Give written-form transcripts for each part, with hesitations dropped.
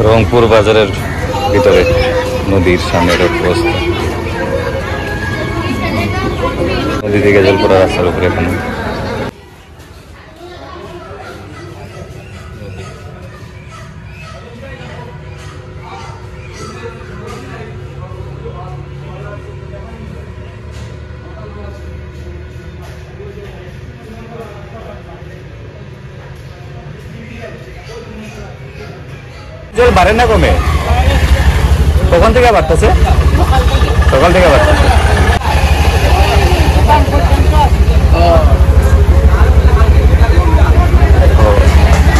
রংপুর বাজারের ভিতরে নদীর সামনের অবস্থা। নদী থেকে জল পড়া রাস্তার উপরে এখানে জল বাড়ে না কমে? কখন থেকে বাড়তেছে? সকাল থেকে বাড়তেছে।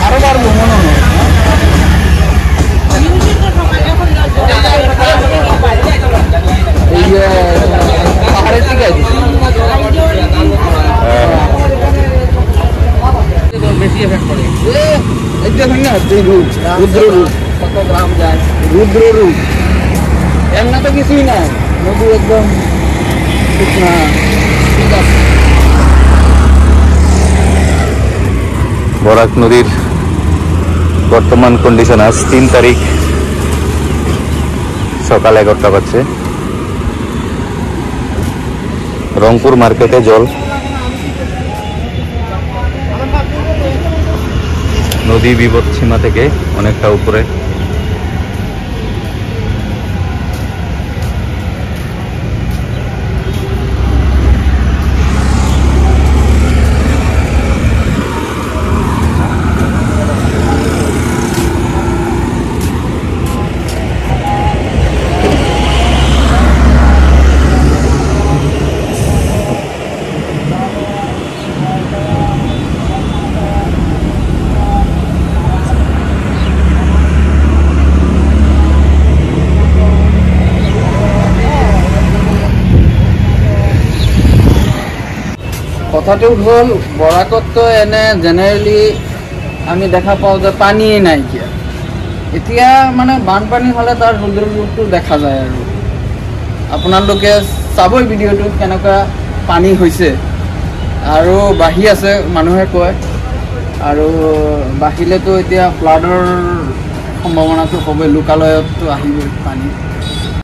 আরো বাড়বো মনে হয়। পাহাড়ের থেকে বেশি এফেক্ট করে। কত গ্রাম যায় রুদ্র রূপ এমন তো কিছুই না, নদী একদম শুকনা। ঠিক আছে, বরাক নদীর বর্তমান কন্ডিশন আজ 3 তারিখ সকাল 11টা বাজছে। রংপুর মার্কেটে জল, নদী বিপদ সীমা থেকে অনেকটা উপরে। কথাটো হ'ল বৰাকত তো এনে জেনেৰেলি আমি দেখা পাওঁ যে পানীয়ে নাইকিয়া। এতিয়া মানে বানপানী হ'লে তাৰ ৰৌদ্ৰ ৰূপটো দেখা যায়। আৰু আপোনালোকে চাবই ভিডিঅ'টো কেনেকুৱা পানী হৈছে আৰু বাঢ়ি আছে, মানুহে কয়। আৰু বাঢ়িলেতো এতিয়া ফ্লাডৰ সম্ভাৱনাটো হ'বই, লোকালয়ততো আহিবই পানী।